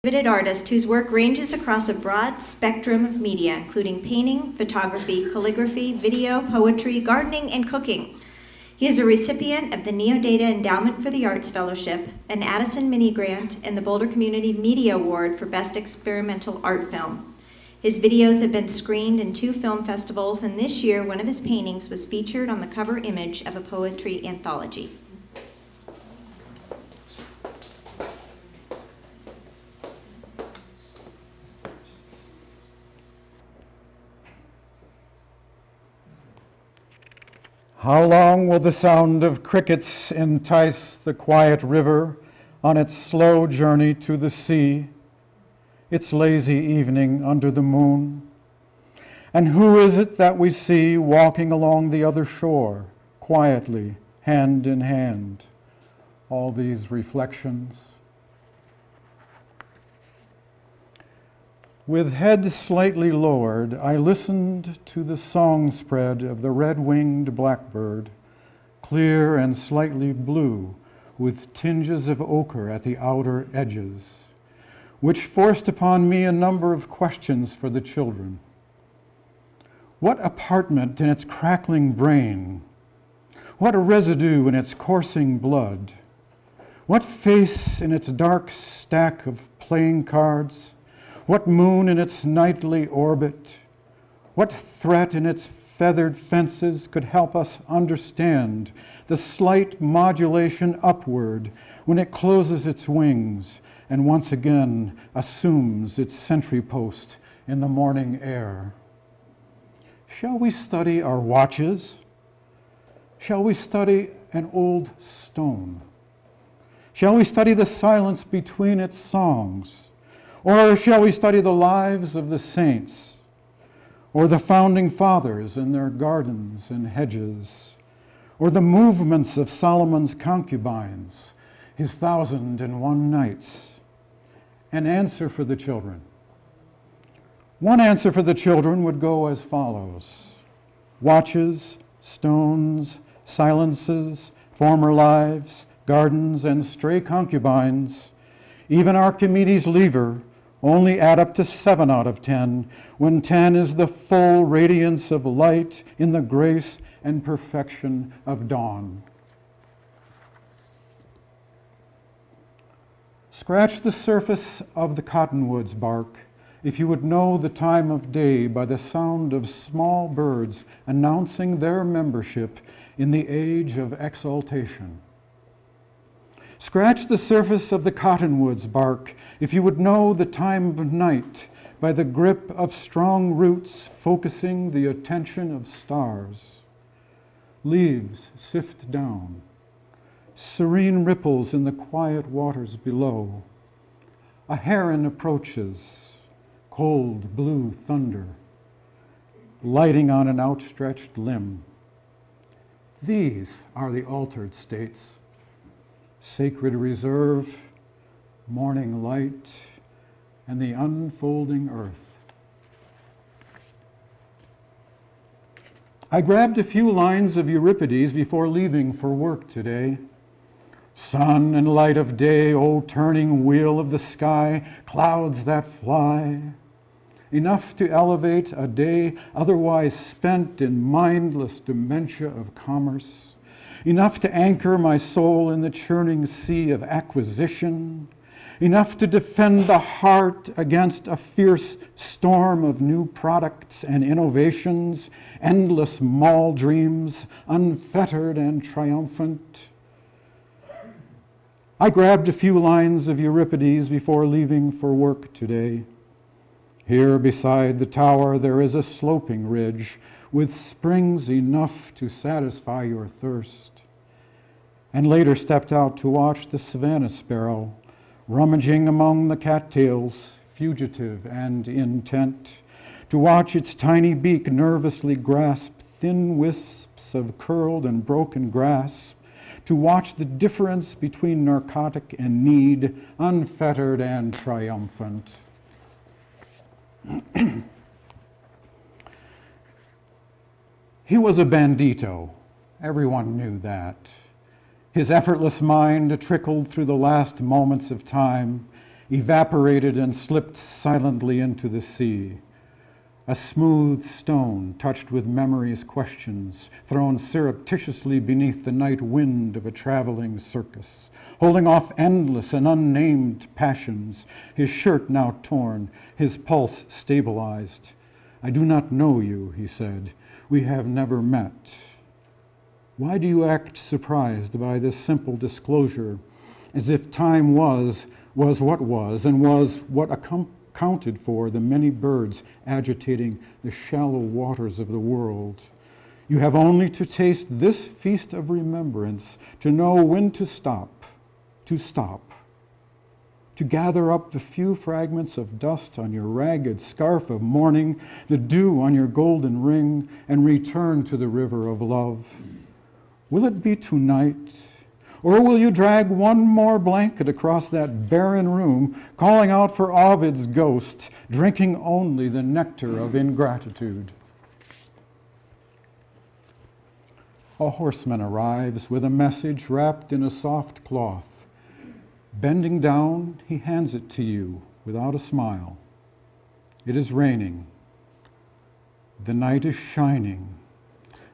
Vivid artist whose work ranges across a broad spectrum of media, including painting, photography, calligraphy, video, poetry, gardening, and cooking. He is a recipient of the Neodata Endowment for the Arts Fellowship, an Addison Mini Grant, and the Boulder Community Media Award for Best Experimental Art Film. His videos have been screened in 2 film festivals, and this year one of his paintings was featured on the cover image of a poetry anthology. How long will the sound of crickets entice the quiet river on its slow journey to the sea, its lazy evening under the moon? And who is it that we see walking along the other shore, quietly, hand in hand? All these reflections. With head slightly lowered, I listened to the song spread of the red-winged blackbird, clear and slightly blue, with tinges of ochre at the outer edges, which forced upon me a number of questions for the children. What apartment in its crackling brain? What residue in its coursing blood? What face in its dark stack of playing cards? What moon in its nightly orbit? What threat in its feathered fences could help us understand the slight modulation upward when it closes its wings and once again assumes its sentry post in the morning air? Shall we study our watches? Shall we study an old stone? Shall we study the silence between its songs? Or shall we study the lives of the saints, or the founding fathers and their gardens and hedges, or the movements of Solomon's concubines, his 1,001 nights? An answer for the children. One answer for the children would go as follows: watches, stones, silences, former lives, gardens, and stray concubines, even Archimedes' lever, only add up to 7 out of 10, when 10 is the full radiance of light in the grace and perfection of dawn. Scratch the surface of the cottonwood's bark if you would know the time of day by the sound of small birds announcing their membership in the age of exaltation. Scratch the surface of the cottonwood's bark if you would know the time of night by the grip of strong roots focusing the attention of stars. Leaves sift down, serene ripples in the quiet waters below. A heron approaches, cold blue thunder, lighting on an outstretched limb. These are the altered states: sacred reserve, morning light, and the unfolding earth. I grabbed a few lines of Euripides before leaving for work today. Sun and light of day, O turning wheel of the sky, clouds that fly. Enough to elevate a day otherwise spent in mindless dementia of commerce. Enough to anchor my soul in the churning sea of acquisition, enough to defend the heart against a fierce storm of new products and innovations, endless mall dreams, unfettered and triumphant. I grabbed a few lines of Euripides before leaving for work today. Here beside the tower there is a sloping ridge with springs enough to satisfy your thirst, and later stepped out to watch the savanna sparrow rummaging among the cattails, fugitive and intent, to watch its tiny beak nervously grasp thin wisps of curled and broken grass, to watch the difference between narcotic and need, unfettered and triumphant. He was a bandito. Everyone knew that. His effortless mind trickled through the last moments of time, evaporated and slipped silently into the sea. A smooth stone touched with memory's questions, thrown surreptitiously beneath the night wind of a traveling circus, holding off endless and unnamed passions, his shirt now torn, his pulse stabilized. I do not know you, he said. We have never met. Why do you act surprised by this simple disclosure, as if time was what was, and was what accounted for the many birds agitating the shallow waters of the world? You have only to taste this feast of remembrance to know when to stop, to gather up the few fragments of dust on your ragged scarf of mourning, the dew on your golden ring, and return to the river of love. Will it be tonight? Or will you drag one more blanket across that barren room, calling out for Ovid's ghost, drinking only the nectar of ingratitude? A horseman arrives with a message wrapped in a soft cloth. Bending down, he hands it to you without a smile. It is raining. The night is shining.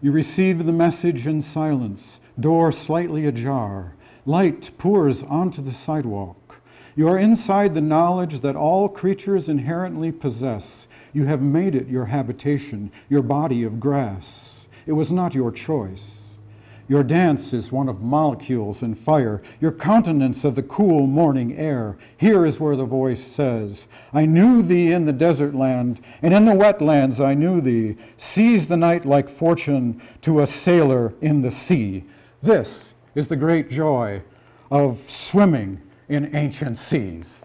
You receive the message in silence, door slightly ajar. Light pours onto the sidewalk. You are inside the knowledge that all creatures inherently possess. You have made it your habitation, your body of grass. It was not your choice. Your dance is one of molecules and fire, your countenance of the cool morning air. Here is where the voice says, I knew thee in the desert land, and in the wetlands I knew thee. Seize the night like fortune to a sailor in the sea. This is the great joy of swimming in ancient seas.